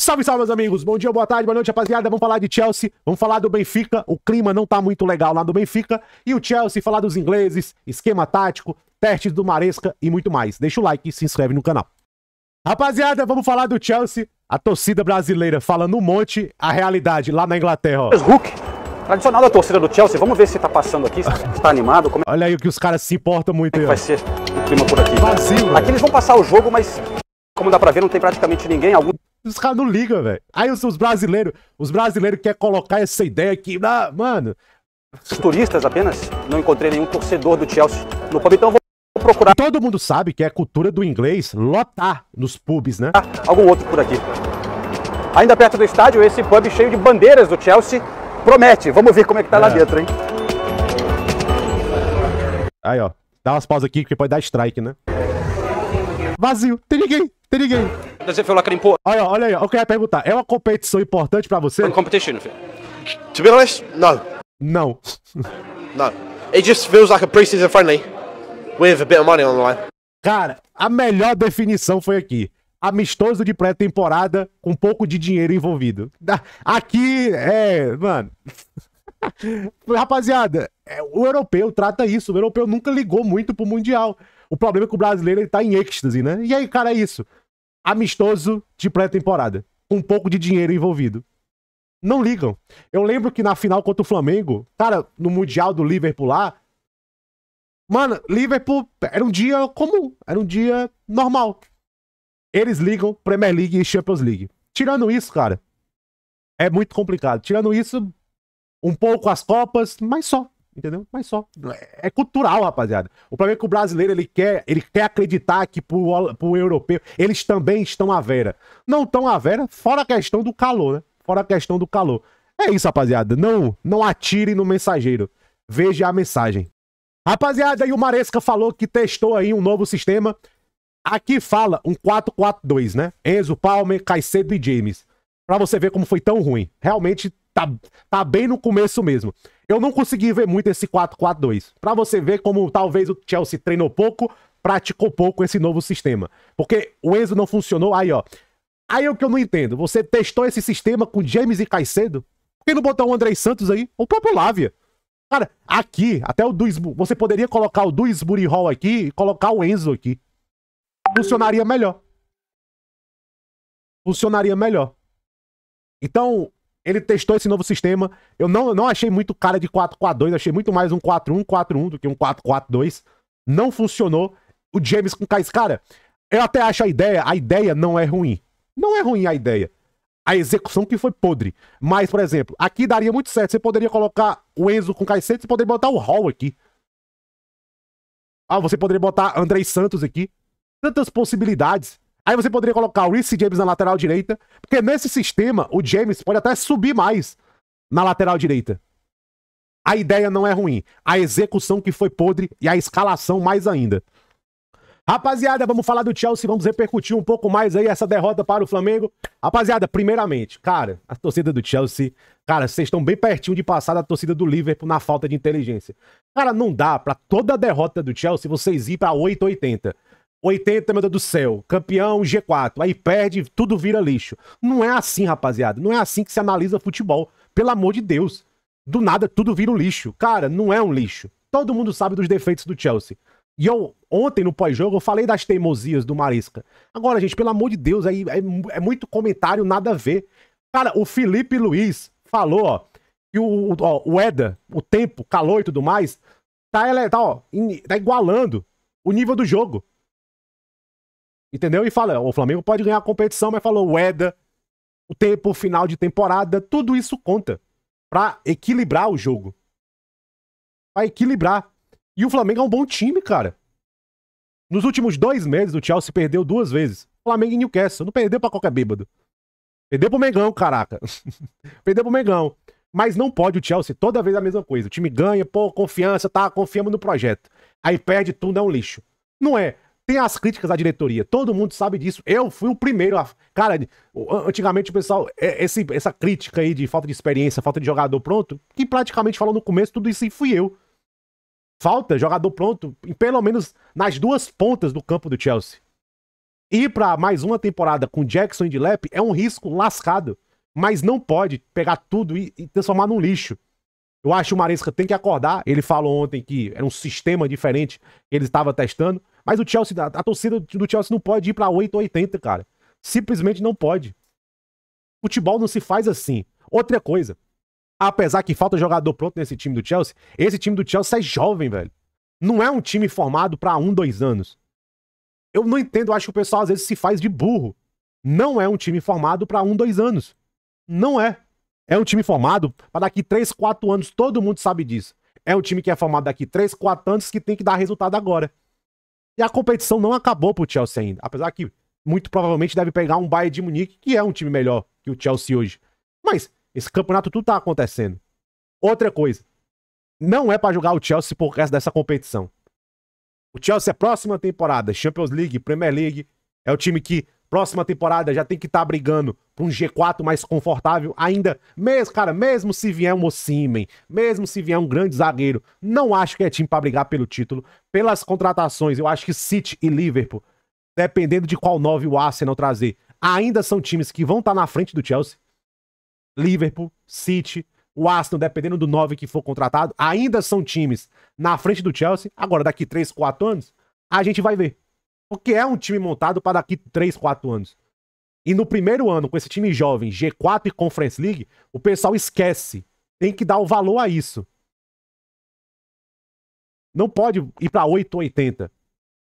Salve, salve, meus amigos. Bom dia, boa tarde, boa noite, rapaziada. Vamos falar de Chelsea, vamos falar do Benfica. O clima não tá muito legal lá do Benfica. E o Chelsea, falar dos ingleses, esquema tático, testes do Maresca e muito mais. Deixa o like e se inscreve no canal. Rapaziada, vamos falar do Chelsea. A torcida brasileira falando um monte, a realidade lá na Inglaterra, ó. Hulk, tradicional da torcida do Chelsea. Vamos ver se tá passando aqui, se tá animado. Como Olha aí o que os caras se importam muito aí, ó. vai ser o clima por aqui? Vazio, aqui eles vão passar o jogo, mas como dá pra ver, não tem praticamente ninguém. Os caras não ligam, velho. Aí os brasileiros querem colocar essa ideia aqui. Ah, mano. Os turistas apenas. Não encontrei nenhum torcedor do Chelsea no pub, então vou procurar Todo mundo sabe que é cultura do inglês lotar nos pubs, né? algum outro por aqui. Ainda perto do estádio, esse pub cheio de bandeiras do Chelsea promete. Vamos ver como é que tá lá dentro, hein? Aí, ó. Dá umas pausas aqui, porque pode dar strike, né? Vazio. Tem ninguém. Does it feel like an important Olha aí, ó. Eu queria perguntar. É uma competição importante pra você? competition? To be honest, no. Não. No. It just feels like a pre-season friendly with a bit of money on the line. Cara, a melhor definição foi aqui. Amistoso de pré-temporada com pouco de dinheiro envolvido. Aqui mano. Rapaziada, o europeu trata isso. O europeu nunca ligou muito pro Mundial. O problema é que o brasileiro ele tá em êxtase, né? E aí, cara, é isso. Amistoso de pré-temporada. Com um pouco de dinheiro envolvido. Não ligam. Eu lembro que na final contra o Flamengo, cara, no Mundial do Liverpool lá, mano, Liverpool era um dia comum. Era um dia normal. Eles ligam Premier League e Champions League. Tirando isso, cara, é muito complicado. Tirando isso, um pouco as Copas, mas só. Entendeu? Mas só. É cultural, rapaziada. O problema é que o brasileiro, ele quer acreditar que pro europeu, eles também estão à vera. Não estão à vera, fora a questão do calor, né? Fora a questão do calor. É isso, rapaziada. Não atire no mensageiro. Veja a mensagem. Rapaziada, aí o Maresca falou que testou aí um novo sistema. Aqui fala um 4-4-2, né? Enzo, Palmer, Caicedo e James. Pra você ver como foi tão ruim. Realmente tá bem no começo mesmo. Eu não consegui ver muito esse 4-4-2. Pra você ver como talvez o Chelsea treinou pouco, praticou pouco esse novo sistema. Porque o Enzo não funcionou. Aí, ó. Aí é o que eu não entendo. Você testou esse sistema com James e Caicedo? Por que não botou o André Santos aí? O próprio Lavia. Cara, aqui, até o Duisburg, você poderia colocar o Duisburg Hall aqui e colocar o Enzo aqui. Funcionaria melhor. Funcionaria melhor. Então, ele testou esse novo sistema. Eu não achei muito cara de 4-4-2. Achei muito mais um 4-1-4-1 do que um 4-4-2. Não funcionou. O James com Caicedo. Cara, eu até acho a ideia não é ruim. Não é ruim a ideia. A execução que foi podre. Mas, por exemplo, aqui daria muito certo. Você poderia colocar o Enzo com Caicedo, você poderia botar o Hall aqui. Ah, você poderia botar André Santos aqui. Tantas possibilidades. Aí você poderia colocar o Reece James na lateral direita. Porque nesse sistema, o James pode até subir mais na lateral direita. A ideia não é ruim. A execução que foi podre e a escalação mais ainda. Rapaziada, vamos falar do Chelsea, vamos repercutir um pouco mais aí essa derrota para o Flamengo. Rapaziada, primeiramente, cara, a torcida do Chelsea, cara, vocês estão bem pertinho de passar da torcida do Liverpool na falta de inteligência. Cara, não dá pra toda a derrota do Chelsea vocês ir pra 8-80. 80, meu Deus do céu, campeão G4, aí perde, tudo vira lixo. Não é assim, rapaziada, não é assim que se analisa futebol, pelo amor de Deus. Do nada, tudo vira um lixo. Cara, não é um lixo. Todo mundo sabe dos defeitos do Chelsea. E eu, ontem no pós-jogo, eu falei das teimosias do Maresca. Agora, gente, pelo amor de Deus, aí é muito comentário, nada a ver. Cara, o Felipe Luiz falou, ó, que o Éder, o tempo, calor e tudo mais, tá igualando o nível do jogo. Entendeu? E fala, o Flamengo pode ganhar a competição, mas falou, o Éder, o tempo, o final de temporada, tudo isso conta pra equilibrar o jogo. Pra equilibrar. E o Flamengo é um bom time, cara. Nos últimos 2 meses, o Chelsea perdeu 2 vezes. Flamengo e Newcastle. Não perdeu pra qualquer bêbado. Perdeu pro Mengão, caraca. Perdeu pro Mengão. Mas não pode o Chelsea toda vez a mesma coisa. O time ganha, pô, confiança, tá, confiamos no projeto. Aí perde, tudo é um lixo. Não é. Tem as críticas à diretoria. Todo mundo sabe disso. Eu fui o primeiro a... Cara, antigamente o pessoal... Essa crítica aí de falta de experiência, falta de jogador pronto, que praticamente falou no começo, tudo isso aí fui eu. Falta jogador pronto, pelo menos nas 2 pontas do campo do Chelsea. Ir pra mais uma temporada com Jackson e Delap é um risco lascado. Mas não pode pegar tudo e transformar num lixo. Eu acho que o Maresca tem que acordar. Ele falou ontem que era um sistema diferente que ele estava testando. Mas o Chelsea, a torcida do Chelsea não pode ir pra 8 ou 80, cara. Simplesmente não pode. Futebol não se faz assim. Outra coisa. Apesar que falta jogador pronto nesse time do Chelsea, esse time do Chelsea é jovem, velho. Não é um time formado pra 1, 2 anos. Eu não entendo, eu acho que o pessoal às vezes se faz de burro. Não é um time formado pra 1, 2 anos. Não é. É um time formado para daqui 3, 4 anos. Todo mundo sabe disso. É um time que é formado daqui 3, 4 anos que tem que dar resultado agora. E a competição não acabou pro Chelsea ainda. Apesar que muito provavelmente deve pegar um Bayern de Munique, que é um time melhor que o Chelsea hoje. Mas esse campeonato tudo tá acontecendo. Outra coisa. Não é pra jogar o Chelsea por causa dessa competição. O Chelsea é próxima temporada, Champions League, Premier League. É o time que próxima temporada já tem que estar brigando por um G4 mais confortável ainda. Mesmo se vier um Osimhen, mesmo se vier um grande zagueiro, não acho que é time pra brigar pelo título. Pelas contratações, eu acho que City e Liverpool, dependendo de qual 9 o Arsenal trazer, ainda são times que vão estar na frente do Chelsea. Liverpool, City, o Arsenal, dependendo do 9 que for contratado, ainda são times na frente do Chelsea. Agora, daqui 3, 4 anos, a gente vai ver. Porque é um time montado para daqui 3, 4 anos. E no primeiro ano, com esse time jovem, G4 e Conference League, o pessoal esquece. Tem que dar o valor a isso. Não pode ir para 8 ou 80.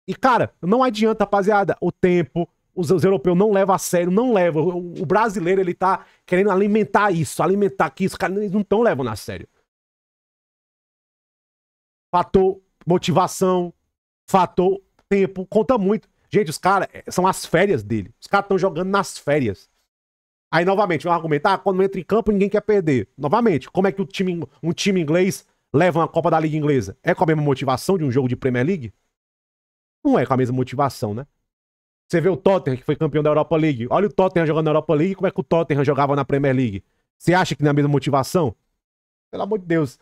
E, cara, não adianta, rapaziada. O tempo, os europeus não levam a sério, não levam. O brasileiro, ele tá querendo alimentar isso, alimentar que isso. Cara, eles não estão levando a sério. Fator motivação, fator tempo, conta muito. Gente, os caras, são as férias dele. Os caras estão jogando nas férias. Aí, novamente, vão argumentar, quando entra em campo, ninguém quer perder. Novamente, como é que um time inglês leva uma Copa da Liga Inglesa? É com a mesma motivação de um jogo de Premier League? Não é com a mesma motivação, né? Você vê o Tottenham, que foi campeão da Europa League. Olha o Tottenham jogando na Europa League, como é que o Tottenham jogava na Premier League? Você acha que não é a mesma motivação? Pelo amor de Deus.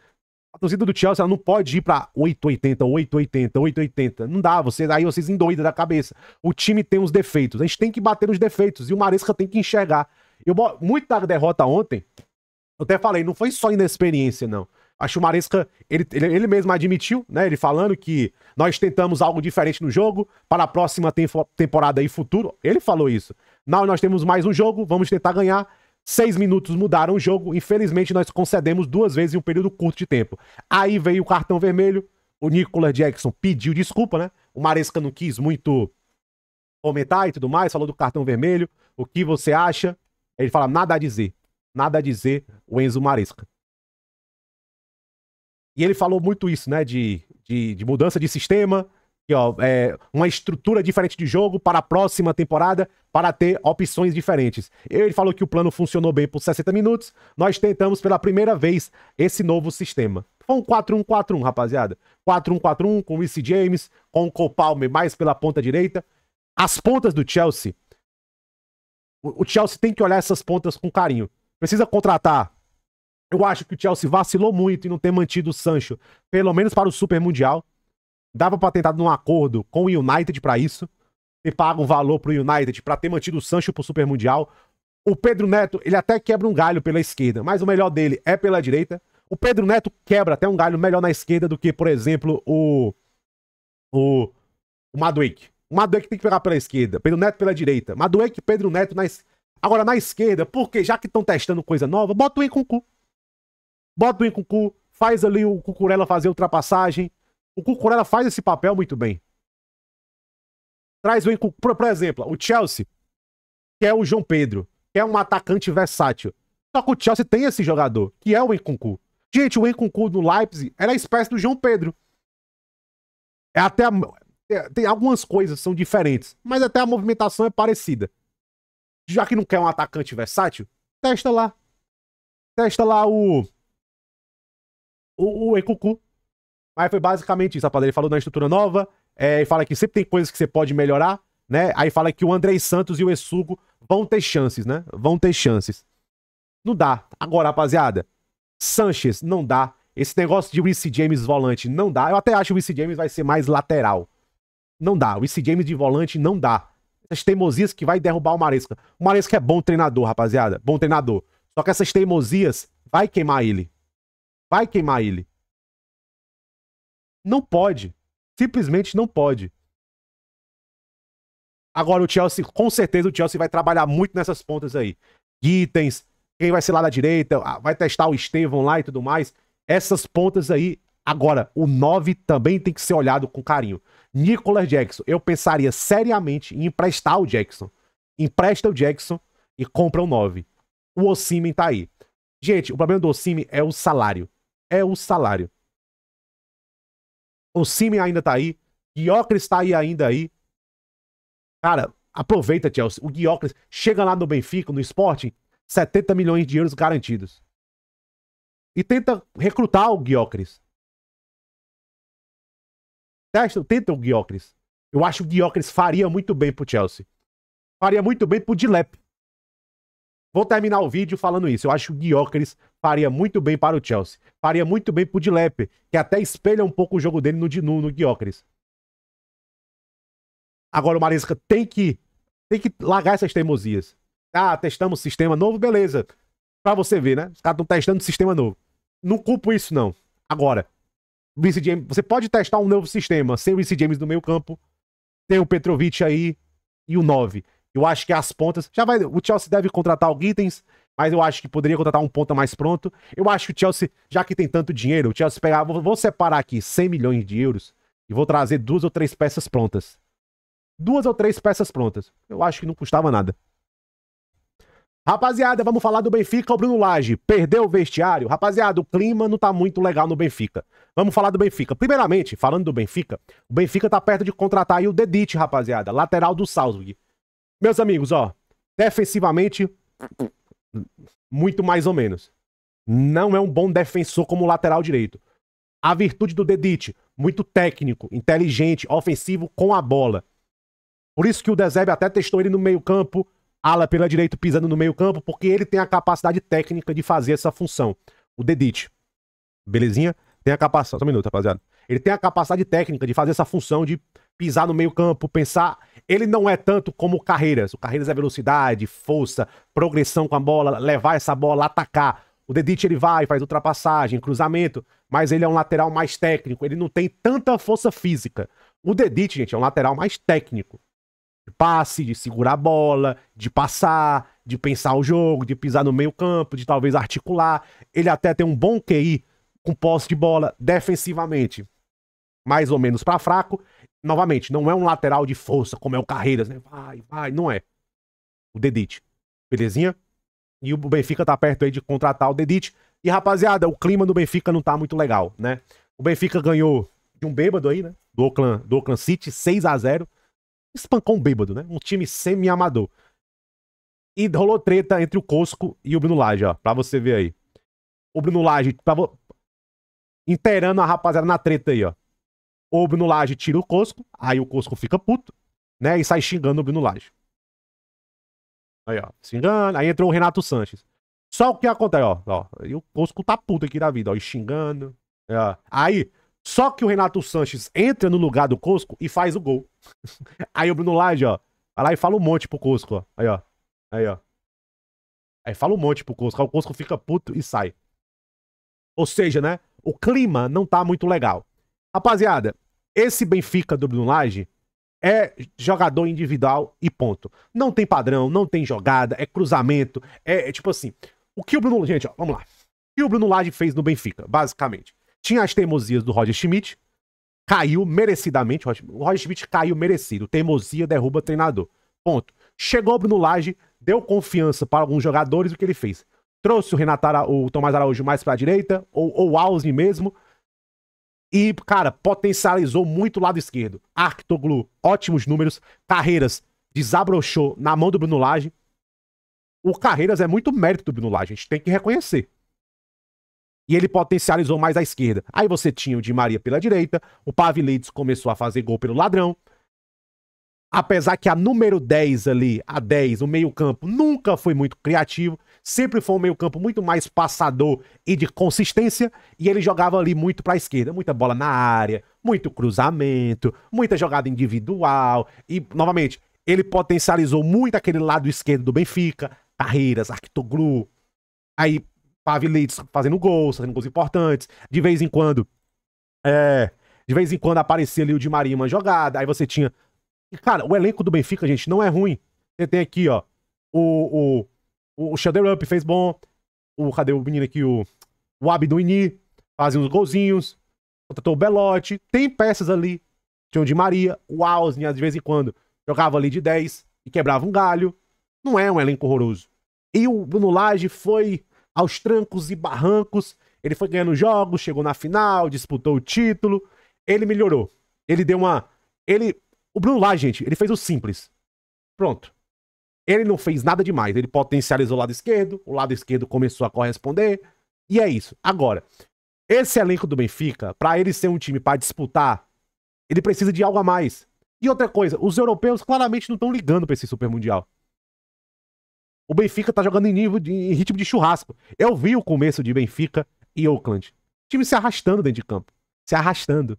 A torcida do Chelsea ela não pode ir pra 880, 880, 880. Não dá, aí vocês endoidam da cabeça. O time tem os defeitos. A gente tem que bater nos defeitos. E o Maresca tem que enxergar. Muito da derrota ontem, eu até falei, não foi só inexperiência, não. Acho que o Maresca, ele mesmo admitiu, né? Ele falando que nós tentamos algo diferente no jogo para a próxima temporada e futuro. Ele falou isso. Não, nós temos mais um jogo, vamos tentar ganhar. 6 minutos mudaram o jogo. Infelizmente, nós concedemos 2 vezes em um período curto de tempo. Aí veio o cartão vermelho. O Nicolas Jackson pediu desculpa, né? O Maresca não quis muito comentar e tudo mais. Falou do cartão vermelho. O que você acha? Ele fala, nada a dizer. Nada a dizer, o Enzo Maresca. E ele falou muito isso, né? De mudança de sistema. Que, ó, uma estrutura diferente de jogo para a próxima temporada, para ter opções diferentes. Ele falou que o plano funcionou bem por 60 minutos. Nós tentamos pela primeira vez esse novo sistema. Foi um 4-1-4-1, rapaziada. 4-1-4-1 com o Reece James, com o Cole Palmer mais pela ponta direita. As pontas do Chelsea. O Chelsea tem que olhar essas pontas com carinho. Precisa contratar. Eu acho que o Chelsea vacilou muito em não ter mantido o Sancho, pelo menos para o Super Mundial. Dava pra tentar num acordo com o United pra isso. E paga um valor pro United pra ter mantido o Sancho pro Super Mundial. O Pedro Neto, ele até quebra um galho pela esquerda, mas o melhor dele é pela direita. O Pedro Neto quebra até um galho melhor na esquerda do que, por exemplo, o Madueke. O Madueke tem que pegar pela esquerda, Pedro Neto pela direita. Madueke e Pedro Neto agora na esquerda, porque já que estão testando coisa nova, bota o Nkunku. Bota o Nkunku, faz ali o Cucurella fazer ultrapassagem. O Cucurella faz esse papel muito bem. Traz o Nkunku, por exemplo, o Chelsea, que é o João Pedro, que é um atacante versátil. Só que o Chelsea tem esse jogador, que é o Nkunku. Gente, o Nkunku no Leipzig era a espécie do João Pedro. Tem algumas coisas que são diferentes, mas até a movimentação é parecida. Já que não quer um atacante versátil, testa lá. Testa lá o Nkunku. Mas foi basicamente isso, rapaziada. Ele falou da estrutura nova, e fala que sempre tem coisas que você pode melhorar, né? Aí fala que o Andrei Santos e o Essugo vão ter chances, né? Vão ter chances. Não dá. Agora, rapaziada, Sanchez não dá. Esse negócio de Reece James volante não dá. Eu até acho que o Reece James vai ser mais lateral. Não dá. O Reece James de volante não dá. Essas teimosias que vai derrubar o Maresca. O Maresca é bom treinador, rapaziada. Bom treinador. Só que essas teimosias vai queimar ele. Vai queimar ele. Não pode. Simplesmente não pode. Agora o Chelsea, com certeza o Chelsea vai trabalhar muito nessas pontas aí. Gittens, quem vai ser lá da direita, vai testar o Estevão lá e tudo mais. Essas pontas aí. Agora, o 9 também tem que ser olhado com carinho. Nicolas Jackson, eu pensaria seriamente em emprestar o Jackson. Empresta o Jackson e compra o 9. O Osimhen tá aí. Gente, o problema do Osimhen é o salário. É o salário. O Osimhen ainda tá aí. Gyökeres tá aí ainda aí. Cara, aproveita, Chelsea. O Gyökeres chega lá no Benfica, no Sporting, 70 milhões de euros garantidos. E tenta recrutar o Gyökeres. Tenta o Gyökeres. Eu acho que o Gyökeres faria muito bem pro Chelsea. Faria muito bem pro Dilep. Vou terminar o vídeo falando isso. Eu acho que o Gyökeres faria muito bem para o Chelsea. Faria muito bem pro Dilep, que até espelha um pouco o jogo dele no Gyökeres. Agora o Maresca tem que largar essas teimosias. Ah, testamos sistema novo, beleza. Pra você ver, né? Os caras estão testando sistema novo. Não culpo isso, não. Agora, Reece James, você pode testar um novo sistema sem o Reece James no meio campo. Tem o Petrovic aí e o 9. Eu acho que as pontas... O Chelsea deve contratar o Gittens, mas eu acho que poderia contratar um ponta mais pronto. Eu acho que o Chelsea, já que tem tanto dinheiro, o Chelsea pegar... Vou separar aqui 100 milhões de euros e vou trazer 2 ou 3 peças prontas. 2 ou 3 peças prontas. Eu acho que não custava nada. Rapaziada, vamos falar do Benfica. O Bruno Lage perdeu o vestiário. Rapaziada, o clima não tá muito legal no Benfica. Vamos falar do Benfica. Primeiramente, falando do Benfica, o Benfica tá perto de contratar aí o Dedić, rapaziada, lateral do Salzburg. Meus amigos, ó, defensivamente, muito mais ou menos. Não é um bom defensor como lateral direito. A virtude do Dedić, muito técnico, inteligente, ofensivo com a bola. Por isso que o De Zerbi até testou ele no meio-campo, ala pela direita pisando no meio-campo, porque ele tem a capacidade técnica de fazer essa função. O Dedić. Belezinha? Tem a capacidade. Só um minuto, rapaziada. Ele tem a capacidade técnica de fazer essa função de pisar no meio-campo, pensar. Ele não é tanto como o Carreiras. O Carreiras é velocidade, força, progressão com a bola, levar essa bola, atacar. O Dedić ele vai, faz ultrapassagem, cruzamento, mas ele é um lateral mais técnico. Ele não tem tanta força física. O Dedić, gente, é um lateral mais técnico. De passe, de segurar a bola, de passar, de pensar o jogo, de pisar no meio campo, de talvez articular. Ele até tem um bom QI com posse de bola defensivamente, mais ou menos pra fraco. Novamente, não é um lateral de força como é o Carreiras, né? Vai, não é. O Dedić, belezinha? E o Benfica tá perto aí de contratar o Dedić. E rapaziada, o clima do Benfica não tá muito legal, né? O Benfica ganhou de um bêbado aí, né? Do Auckland City, 6-0. Espancou um bêbado, né? Um time semi-amador. E rolou treta entre o Cosco e o Bruno Lage, ó. Pra você ver aí. O Bruno Lage, inteirando a rapaziada na treta aí, ó. O Bruno Lage tira o Cosco, aí o Cosco fica puto, né? E sai xingando o Bruno Lage. Aí, ó. Xingando. Aí entrou o Renato Sanches. Só o que acontece, ó. E o Cosco tá puto aqui da vida, ó. E xingando. Ó. Aí... Só que o Renato Sanches entra no lugar do Cosco e faz o gol. Aí o Bruno Lage, ó, vai lá e fala um monte pro Cosco, ó. Aí, ó. Aí, ó. Aí fala um monte pro Cosco. Aí o Cosco fica puto e sai. Ou seja, né? O clima não tá muito legal. Rapaziada, esse Benfica do Bruno Lage é jogador individual e ponto. Não tem padrão, não tem jogada, é cruzamento, é tipo assim. O que o Bruno... Gente, ó, vamos lá. O que o Bruno Lage fez no Benfica, basicamente? Tinha as teimosias do Roger Schmidt, caiu merecidamente. O Roger Schmidt caiu merecido. Teimosia derruba treinador. Ponto. Chegou o Bruno Lage, deu confiança para alguns jogadores. O que ele fez? Trouxe o Tomás Araújo mais para a direita, ou o Ausni mesmo. E, cara, potencializou muito o lado esquerdo. Arktoglu, ótimos números. Carreiras desabrochou na mão do Bruno Lage. O Carreiras é muito mérito do Bruno Lage, a gente tem que reconhecer. E ele potencializou mais a esquerda. Aí você tinha o Di Maria pela direita, o Pavlidis começou a fazer gol pelo ladrão. Apesar que a número 10 ali, a 10, o meio-campo, nunca foi muito criativo. Sempre foi um meio-campo muito mais passador e de consistência. E ele jogava ali muito pra esquerda. Muita bola na área, muito cruzamento, muita jogada individual. E, novamente, Ele potencializou muito aquele lado esquerdo do Benfica. Carreiras, Arquitoglu. Aí, Pavlidis fazendo gols importantes. De vez em quando aparecia ali o Di Maria em uma jogada. Aí você tinha... E, cara, o elenco do Benfica, gente, não é ruim. Você tem aqui, ó, o Shelderup fez bom. Cadê o menino aqui? O Abduini fazia uns golzinhos. Contratou o Belotti. Tem peças ali. Tinha o Di Maria. O Ausnia, de vez em quando, jogava ali de 10 e quebrava um galho. Não é um elenco horroroso. E o Bruno Lage foi aos trancos e barrancos. Ele foi ganhando jogos, chegou na final, disputou o título. Ele melhorou. Ele deu uma... O Bruno Lage, gente, ele fez o simples. Pronto. Ele não fez nada demais. Ele potencializou o lado esquerdo começou a corresponder. E é isso. Agora, esse elenco do Benfica, pra ele ser um time pra disputar, ele precisa de algo a mais. E outra coisa, os europeus claramente não estão ligando pra esse Super Mundial. O Benfica tá jogando em ritmo de churrasco. Eu vi o começo de Benfica e Auckland. O time se arrastando dentro de campo. Se arrastando.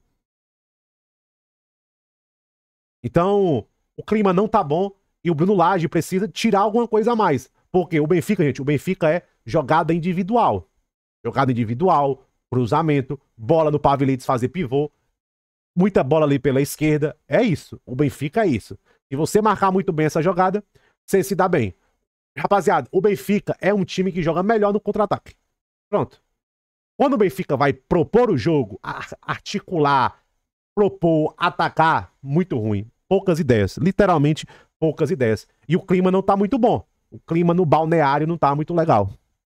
Então, o clima não tá bom e o Bruno Lage precisa tirar alguma coisa a mais. Porque o Benfica, gente, o Benfica é jogada individual. Jogada individual, cruzamento, bola no Pavlidis fazer pivô, muita bola ali pela esquerda. É isso. O Benfica é isso. Se você marcar muito bem essa jogada, você se dá bem. Rapaziada, o Benfica é um time que joga melhor no contra-ataque. Pronto. Quando o Benfica vai propor o jogo, articular, propor, atacar, muito ruim. Poucas ideias. Literalmente, poucas ideias. E o clima não tá muito bom. O clima no balneário não tá muito legal.